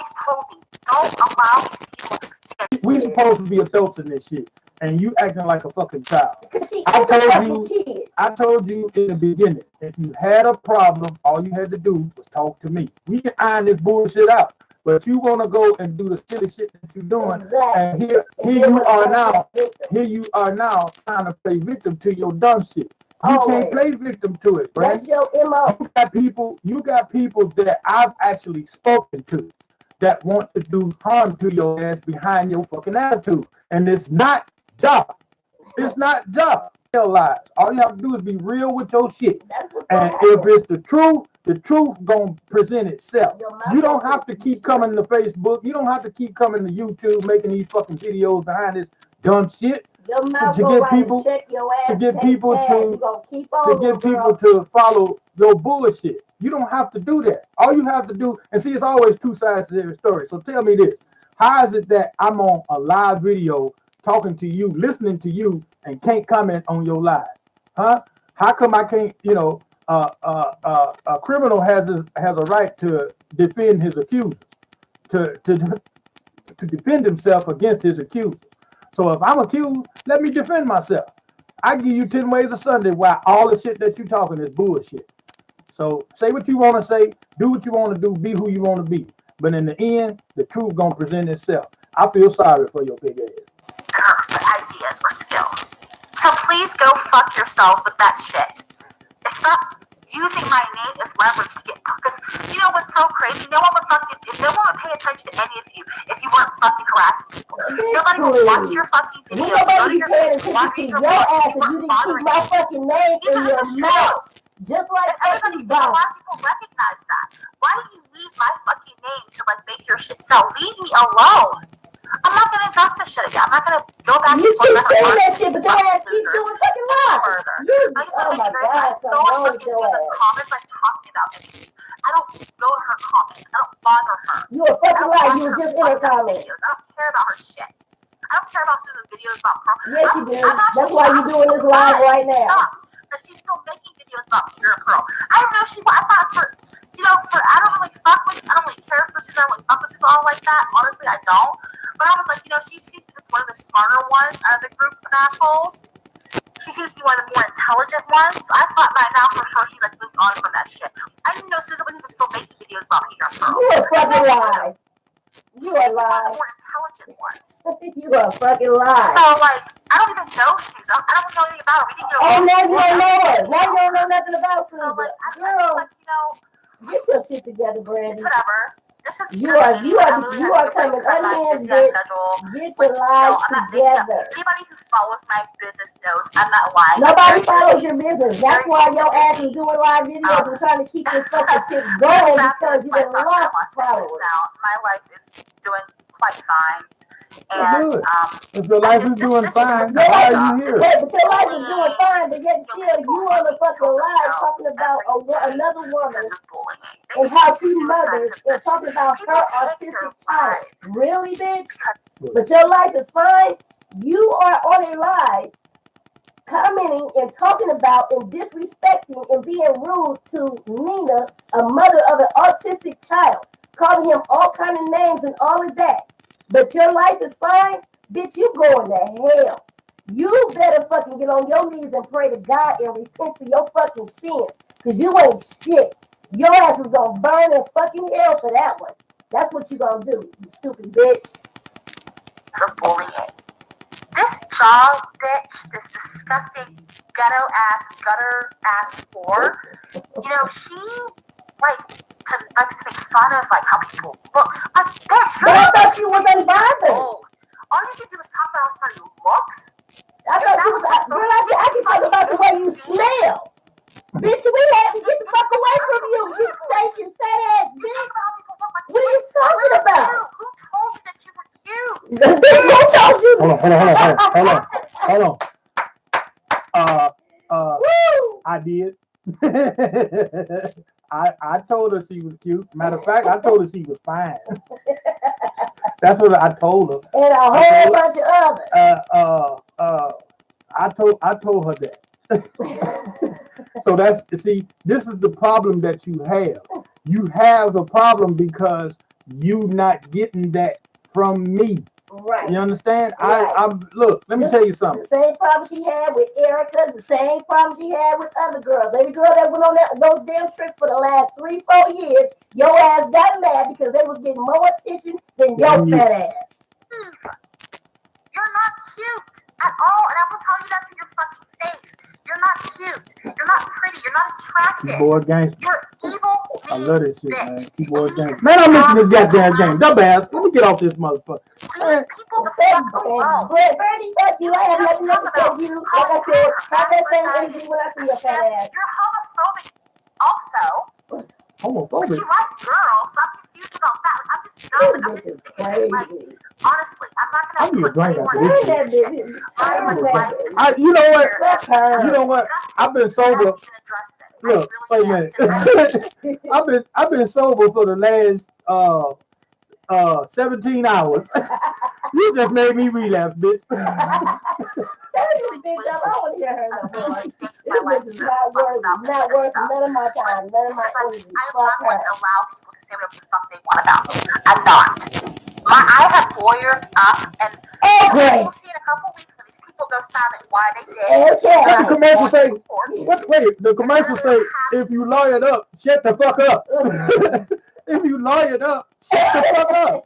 always told me, don't allow these people to get We supposed to be adults in this shit, and you acting like a fucking child. I told you in the beginning, if you had a problem, all you had to do was talk to me. We can iron this bullshit out. But you want to go and do the silly shit that you're doing, and here you are now trying to play victim to your dumb shit. You can't play victim to it, Brandon. That's your MO. You got people that I've actually spoken to that want to do harm to your ass behind your fucking attitude. And it's not job. It's not job. Tell lies. All you have to do is be real with your shit. And if it's the truth gonna present itself. You don't have to keep coming to Facebook. You don't have to keep coming to YouTube making these fucking videos behind this dumb shit. To get people to follow your bullshit. You don't have to do that. All you have to do, and see, it's always two sides to every story. So tell me this: how is it that I'm on a live video talking to you, listening to you, and can't comment on your live? Huh? How come I can't? A criminal has a right to defend his accuser, to defend himself against his accuser. So if I'm accused, let me defend myself. I give you 10 ways of Sunday why all the shit that you talking is bullshit. So say what you want to say, do what you want to do, be who you want to be. But in the end, the truth gonna present itself. I feel sorry for your big ass. Ideas or skills. So please go fuck yourselves with that shit. Stop using my name as leverage to get, because you know what's so crazy? No one would pay attention to any of you if you weren't fucking harassing people. Nobody would watch your fucking videos. Nobody would pay attention to your ass if you didn't keep my fucking name in your mouth. Just like everybody. A lot of people recognize that. Why do you leave my fucking name to like make your shit sell? Leave me alone. I'm not gonna invest this shit again. I'm not gonna go back and forth. You keep saying that shit, but your ass keeps doing fucking lies. Oh my God, go on Susan's comments like talking about anything. I don't go to her comments. I don't bother her. You a fucking lie. You was just in her comments. I don't care about her shit. I don't care about Susan's videos about her. Yes, you do. That's why you're doing this live right now. That she's still making videos about Peter and Pearl. I don't know. I thought I don't really care for Susan. I don't really fuck with Susan all like that. Honestly, I don't. But I was like, she's one of the smarter ones out of the group of assholes. She seems to be one of the more intelligent ones. So I thought by now for sure she moved on from that shit. I didn't know Susan was even still making videos about Peter and Pearl. You a fucking lie. You a lie. One of the more intelligent ones. You a fucking lie. So I don't even know Susan. I don't know anything about her. We didn't get now you don't know her. Now you don't know nothing about Susan. So girl, get your shit together, Brandon. It's whatever. You are coming unhinged, bitch. Get your lives together. Anybody who follows my business knows I'm not lying. Nobody follows your business. That's why your ass is doing live videos and trying to keep this fucking shit going because you done lost followers. My life is doing quite fine. And if your life is doing fine, why are you here? But your life is doing fine, but yet still you on the fucking live talking about another woman and how she mothers and talking about her autistic child. Really, bitch? But your life is fine. You are on a live commenting and talking about and disrespecting and being rude to Nina, a mother of an autistic child, calling him all kind of names and all of that. But your life is fine, bitch, you going to hell. You better fucking get on your knees and pray to God and repent for your fucking sins. Because you ain't shit. Your ass is going to burn in fucking hell for that one. That's what you going to do, you stupid bitch. It's a bullying. This job bitch, this disgusting gutter ass whore, she likes to make fun of how people look. Like, bitch, but I thought she wasn't bothered. All you can do is talk about how somebody looks. I thought she was. Girl, I can talk about the way you smell. Bitch, we had to get the fuck away from you. You stinking fat ass bitch. What are you talking about? Who told you that you were cute? The bitch who told you? Hold on. I did. I told her she was cute. Matter of fact, I told her she was fine. That's what I told her. And a whole bunch of others. I told her that. So this is the problem that you have. You have the problem because you not getting that from me. Right. You understand? Right. I'm look, let me tell you something. The same problem she had with Erica, the same problem she had with other girls. Every girl that went on those damn trips for the last 3-4 years, your ass got mad because they was getting more attention than your fat ass. You're not cute at all, and I will tell you that to your fucking face. You're not cute. You're not pretty. You're not attractive. Keyboard gangster. You're evil. I love this shit, bitch. man. Keyboard gangster. Man, I'm missing this goddamn game. Dumbass. Let me get off this motherfucker. Leave people the fuck alone. Brandy, fuck you. I have nothing else to tell you. Like I said, have that same energy when I see your fat ass. You're homophobic also. Homophobic. You like girls, so I'm confused about that. Like, I'm just done. Like, I'm just sick of it. Like, honestly, I'm not I need a gonna drink put after anyone this in shit. this shit. You know what? You know what? I've been sober. Look, wait a minute. I've been sober for the last 17 hours. You just made me relapse, bitch. Tell this bitch up. I don't want to hear her no more. This bitch is not worth none of my time, none of my energy. I'm not going to allow people to say whatever the fuck they want about me. I'm not. I have lawyered up, and great. we'll see in a couple weeks when these people go silent why they did. Okay. What the commercial say? The commercial say, if you lawyered up, shut the fuck up. If you lawyered up, shut the fuck up.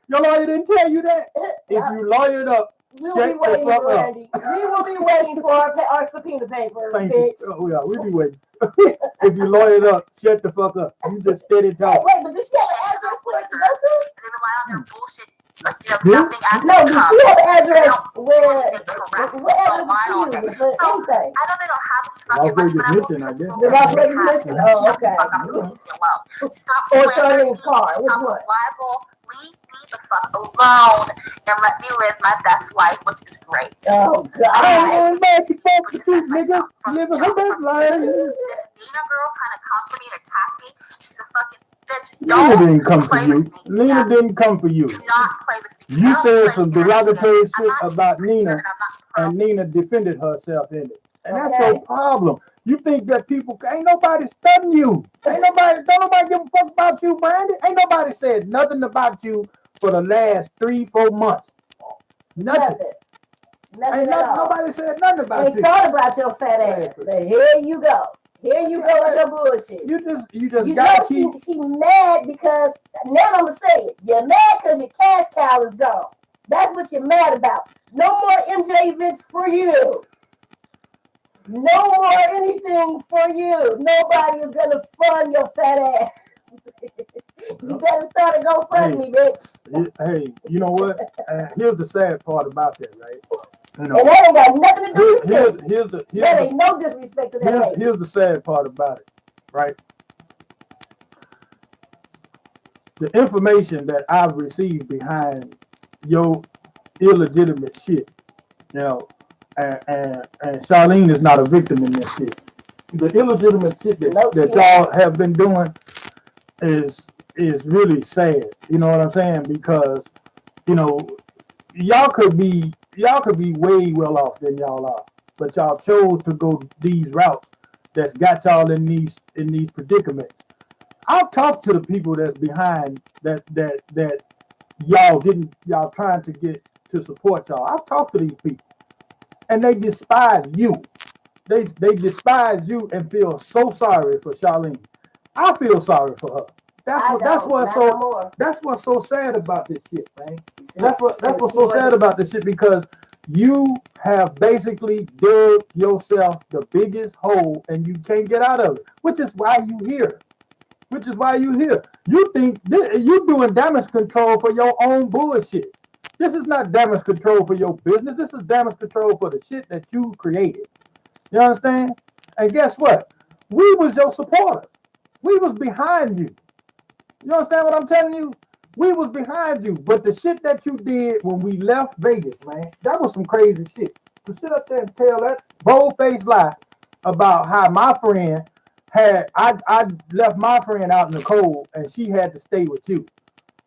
Your lawyer didn't tell you that? If you lawyered up, We'll shut be the waiting fuck for up. Andy. We will be waiting for our subpoena paper, Thank bitch. you. Oh, yeah, we'll be waiting. If you lawyered up, shut the fuck up. You just steady talking. Wait, but does she have an address for us to go to? They rely on their bullshit, like, nothing as No, does she have an address where So address is for anything? I know they don't have any Las fucking money, Vegas but I will mission, I guess. The Las Vegas mission? Oh, okay. Shut the fuck up and leave me alone. Stop Or slandering Charlene's car. me. Which Stop one? reliable. Leave me the fuck alone and let me live my best life, which is great. Oh, God. I'm going to fuck the truth, nigga. Living her best life. This Nina girl trying to come for me and attack me. She's a fucking bitch. Lena Don't didn't come for play you. with me. Lena didn't come for you. Do not play with me. You I don't said play some with your derogatory ideas. I'm shit not about pretty Nina, and I'm not and Nina defended herself in it. And that's Okay. your problem. You think that people, ain't nobody studying you. Don't nobody give a fuck about you, Brandy. Ain't nobody said nothing about you for the last 3-4 months. Nothing. Nothing Ain't at all. nobody said nothing about They you. thought about your fat ass. But here you go. Here you go with your bullshit. You just You gotta know keep. she mad because, now I'm going to say it. You're mad because your cash cow is gone. That's what you're mad about. No more MJ events for you. No more anything for you. Nobody is going to fund your fat ass. You better start a GoFundMe, bitch. Hey, you know what? Here's the sad part about that, right? You know, And that ain't got nothing to do with you. That ain't no disrespect to that lady. Here's the sad part about it, right? The information that I've received behind your illegitimate shit, you know, and Charlene is not a victim in this shit. The illegitimate shit that y'all have been doing is really sad. You know what I'm saying? Because, you know, y'all could be way well off than y'all are, but y'all chose to go these routes that's got y'all in these predicaments. I've talked to the people that's behind that y'all trying to get to support y'all. I've talked to these people, and they despise you. They despise you and feel so sorry for Charlene. I feel sorry for her. That's what's so sad about this shit, man. That's what's so sad about this shit, because you have basically dug yourself the biggest hole and you can't get out of it, which is why you here. You think you're doing damage control for your own bullshit. This is not damage control for your business. This is damage control for the shit that you created. You understand? And guess what? We was your supporters. We was behind you. You understand what I'm telling you? We was behind you. But the shit that you did when we left Vegas, man, that was some crazy shit. To sit up there and tell that bold-faced lie about how my friend I left my friend out in the cold and she had to stay with you.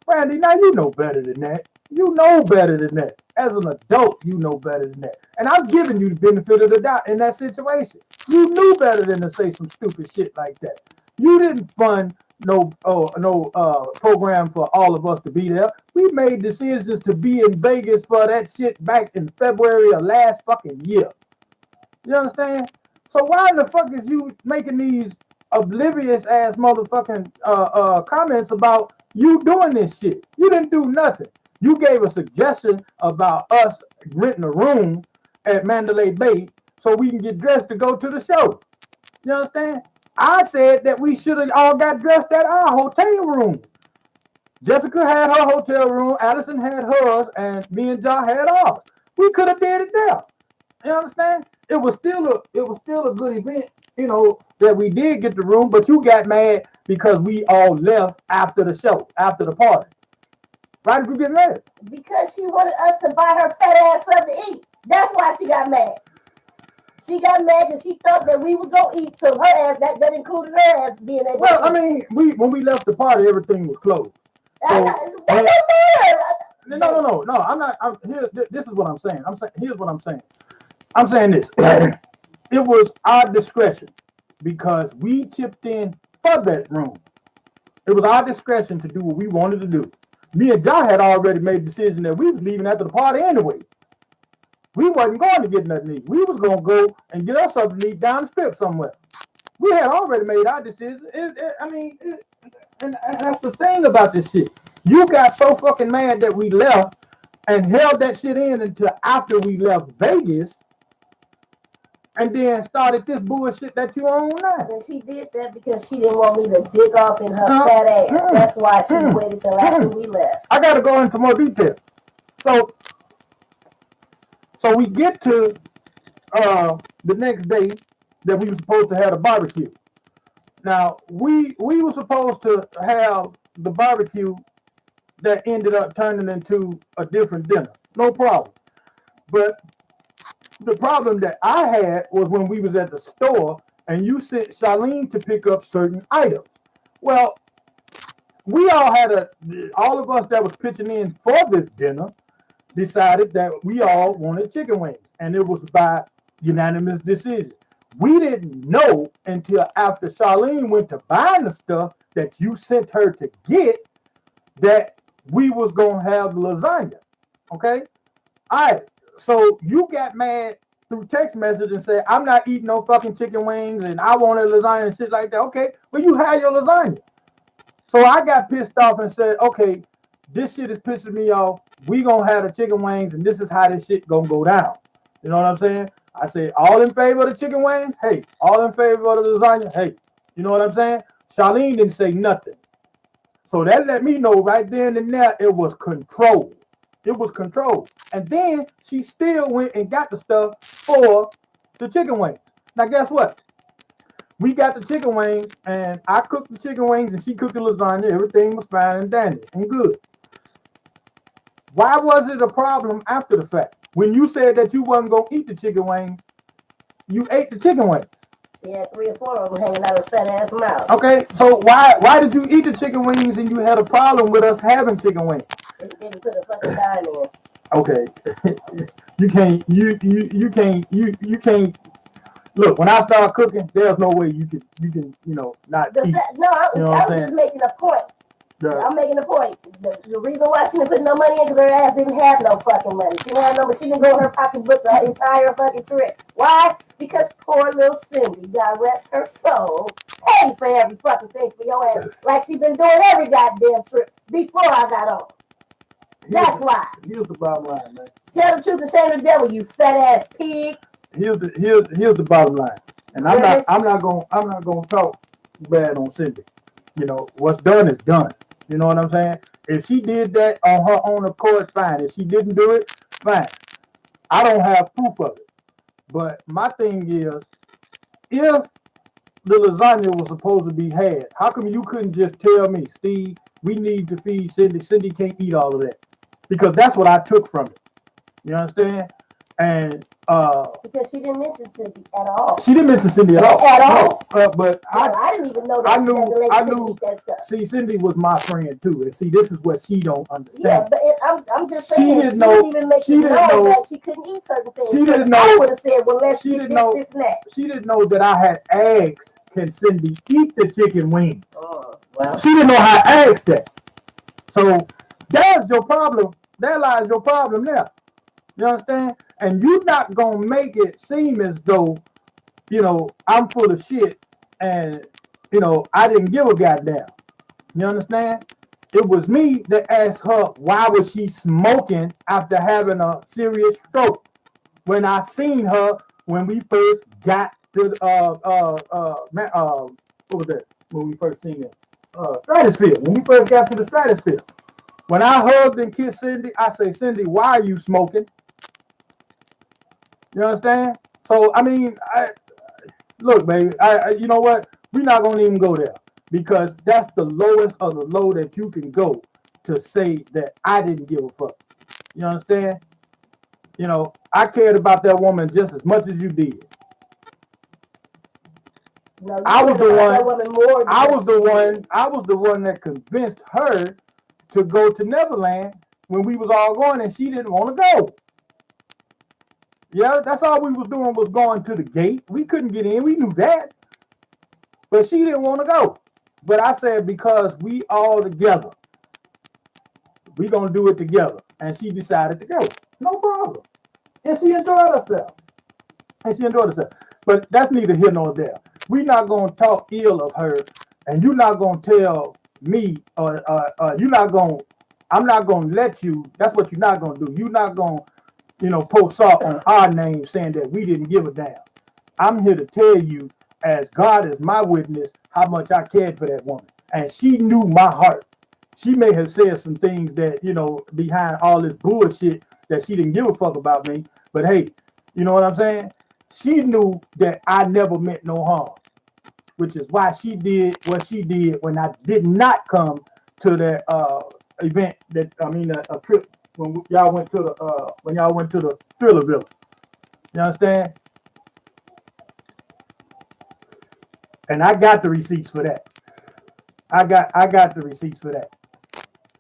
Brandy, now you know better than that. You know better than that. As an adult, you know better than that. And I'm giving you the benefit of the doubt in that situation. You knew better than to say some stupid shit like that. You didn't fund program for all of us to be there. We made decisions to be in Vegas for that shit back in February of last fucking year. You understand? So why in the fuck is you making these oblivious ass motherfucking comments about you doing this shit? You didn't do nothing. You gave a suggestion about us renting a room at Mandalay Bay so we can get dressed to go to the show. You understand? I said that we should have all got dressed at our hotel room. Jessica had her hotel room, Allison had hers, and me and Ja had ours. We could have did it there. You understand? It was still a good event, you know, that we did get the room, but you got mad because we all left after the show, after the party. Why did you get mad? Because she wanted us to buy her fat ass something to eat. That's why she got mad. She got mad because she thought that we was gonna eat, so her ass that included her ass being able. Well, I mean, when we left the party, everything was closed. So, that don't matter. No. I'm not. This is what I'm saying. Here's what I'm saying. I'm saying this. It was our discretion because we chipped in for that room. It was our discretion to do what we wanted to do. Me and Ja had already made a decision that we was leaving after the party anyway. We wasn't going to get nothing to eat. We was going to go and get us something to eat down the strip somewhere. We had already made our decision. And that's the thing about this shit. You got so fucking mad that we left and held that shit in until after we left Vegas and then started this bullshit that you own now. And she did that because she didn't want me to dig off in her fat ass. That's why she waited till after we left. I got to go into more detail. So we get to the next day that we were supposed to have a barbecue. Now, we were supposed to have the barbecue that ended up turning into a different dinner. No problem. But the problem that I had was when we was at the store and you sent Charlene to pick up certain items. Well, we all of us that was pitching in for this dinner decided that we all wanted chicken wings, and it was by unanimous decision. We didn't know until after Charlene went to buying the stuff that you sent her to get that we was going to have the lasagna. Okay? All right. So you got mad through text message and said, I'm not eating no fucking chicken wings and I wanted lasagna and shit like that. Okay. Well, you had your lasagna. So I got pissed off and said, okay, this shit is pissing me off. We gonna have the chicken wings and this is how this shit gonna go down. You know what I'm saying? I said, all in favor of the chicken wings? Hey. All in favor of the lasagna? Hey. You know what I'm saying? Charlene didn't say nothing. So that let me know right then and there it was controlled. It was controlled. And then she still went and got the stuff for the chicken wings. Now guess what? We got the chicken wings and I cooked the chicken wings and she cooked the lasagna. Everything was fine and dandy and good. Why was it a problem after the fact? When you said that you wasn't going to eat the chicken wings, you ate the chicken wings. She had 3 or 4 of them hanging out of her fat ass mouth. Okay, so why did you eat the chicken wings and you had a problem with us having chicken wings? They didn't put a fucking dime in. Okay, you can't. Look, when I start cooking, there's no way you can not eat. I'm just making a point. I'm making a point. The reason why she didn't put no money in because her ass didn't have no fucking money. She didn't have no, but she didn't go in her pocketbook the entire fucking trip. Why? Because poor little Cindy, God rest her soul, paid for every fucking thing for your ass, like she been doing every goddamn trip before I got on. That's why. Here's the bottom line, man. Tell the truth and shame the devil, you fat ass pig. Here's the bottom line, and I'm not gonna talk bad on Cindy. You know what's done is done. You know what I'm saying? If she did that on her own accord, fine. If she didn't do it, fine. I don't have proof of it. But my thing is, if the lasagna was supposed to be had, how come you couldn't just tell me, Steve, we need to feed Cindy? Cindy can't eat all of that. Because that's what I took from it. You understand? And because she didn't mention Cindy at all. She didn't mention Cindy at all. At all. But I didn't even know that. I knew. Eat that stuff. See, Cindy was my friend too, and see, this is what she don't understand. Yeah, but I'm just saying. She didn't even make you know that she couldn't eat certain things. She didn't know. I would have said, well, let's eat this, and that. She didn't know that I had asked, can Cindy eat the chicken wings? Well, She didn't know how to ask that. So there's your problem. There lies your problem there. You understand? And you're not gonna make it seem as though, I'm full of shit and I didn't give a goddamn. You understand? It was me that asked her why was she smoking after having a serious stroke. When I seen her when we first got to what was that? When we first seen it? Stratosphere. When we first got to the Stratosphere. When I hugged and kissed Cindy, I say, Cindy, why are you smoking? You understand? So I mean, look, baby, you know what? We're not gonna even go there because that's the lowest of the low that you can go to say that I didn't give a fuck. You understand? I cared about that woman just as much as you did. no, you I was cared the about that one. woman more I than was the one. I was the one that convinced her to go to Neverland when we was all going, and she didn't want to go. Yeah, that's all we was doing was going to the gate. We couldn't get in. We knew that, but she didn't want to go. But I said because we all together, we gonna do it together, and she decided to go. No problem, and she enjoyed herself. But that's neither here nor there. We're not gonna talk ill of her, and you're not gonna tell me, or you're not gonna. I'm not gonna let you. That's what you're not gonna do. You're not gonna, post salt on our name saying that we didn't give a damn. I'm here to tell you, as God is my witness, how much I cared for that woman, and she knew my heart. She may have said some things that behind all this bullshit that she didn't give a fuck about me. But hey, you know what I'm saying? She knew that I never meant no harm, which is why she did what she did when I did not come to that event. A trip when y'all went to the Thriller Village. You understand? And I got the receipts for that. I got the receipts for that.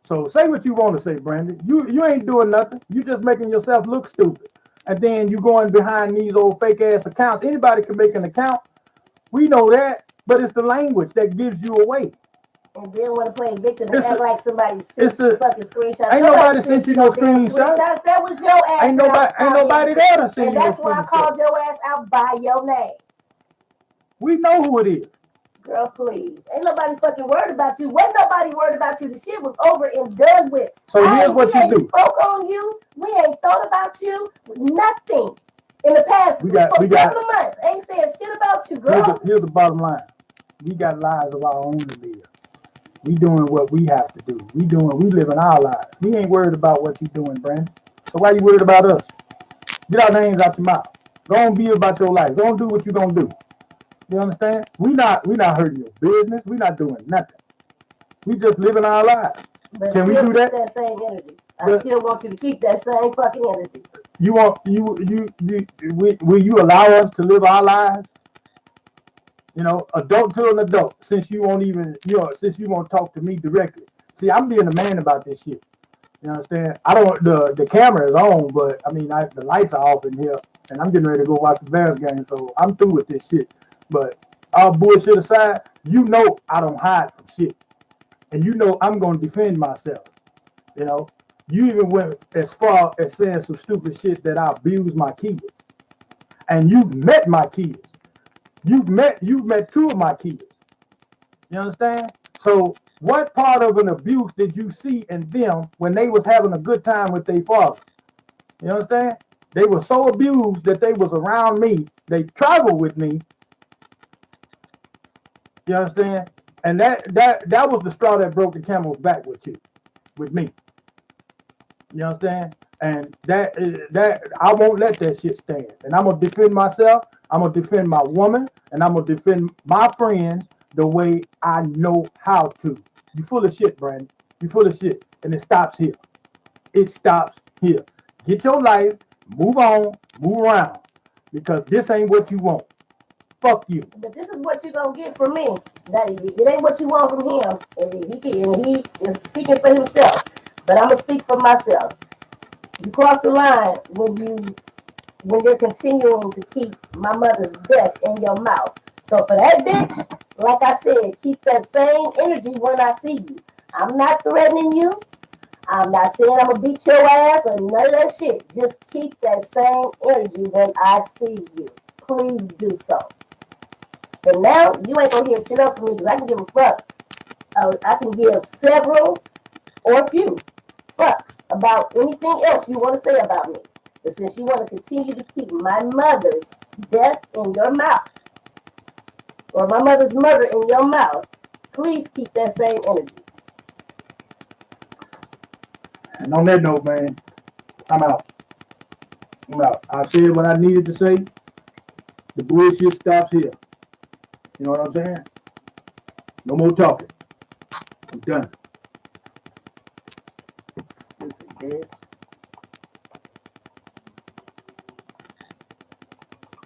So say what you want to say, Brandon. You ain't doing nothing. You just making yourself look stupid. And then you going behind these old fake ass accounts. Anybody can make an account. We know that, but it's the language that gives you away. and then want to play victim and act like somebody sent you fucking screenshots. Ain't nobody sent you no screenshots. That was your ass. Ain't nobody there to send you no screenshots. And that's why I called your ass out by your name. We know who it is. Girl, please. Ain't nobody fucking worried about you. Wasn't nobody worried about you. The shit was over and done with. So here's what you do. We ain't spoke on you. We ain't thought about you. Nothing. In the past we got couple of months. Ain't saying shit about you, girl. Here's the bottom line. We got lives of our own to live. We doing what we have to do. We living our lives. We ain't worried about what you doing, Brandon. So why you worried about us? Get our names out your mouth. Go on, be about your life. Go on, do what you gonna do. You understand? We not hurting your business. We not doing nothing. We just living our lives. But can we do that? That same energy. I still want you to keep that same fucking energy. Will you allow us to live our lives? Adult to an adult. Since you won't talk to me directly. See, I'm being a man about this shit. You understand? I don't. The camera is on, but the lights are off in here, and I'm getting ready to go watch the Bears game. So I'm through with this shit. But all bullshit aside, I don't hide from shit, and I'm gonna defend myself. You even went as far as saying some stupid shit that I abuse my kids, and you've met my kids. You've met two of my kids. You understand? So what part of an abuse did you see in them when they was having a good time with their father? You understand? They were so abused that they was around me. They traveled with me. You understand? And that was the straw that broke the camel's back with me. You understand? And that I won't let that shit stand. And I'm gonna defend myself. I'm gonna defend my woman, and I'm gonna defend my friends the way I know how to. You full of shit, Brandon. You full of shit, and it stops here. It stops here. Get your life, move on, move around, because this ain't what you want. Fuck you. But this is what you're gonna get from me. That it ain't what you want from him, and he is speaking for himself. But I'm gonna speak for myself. You cross the line when you're continuing to keep my mother's death in your mouth. So for that bitch, like I said, keep that same energy when I see you. I'm not threatening you. I'm not saying I'm gonna beat your ass or none of that shit. Just keep that same energy when I see you. Please do so. And now you ain't gonna hear shit else from me because I can give a fuck. I can give several or few fucks about anything else you want to say about me. But since you want to continue to keep my mother's death in your mouth, or my mother's murder in your mouth, please keep that same energy. And on that note, man, I'm out. I'm out. I said what I needed to say. The bullshit stops here. You know what I'm saying? No more talking. I'm done. Stupid bitch.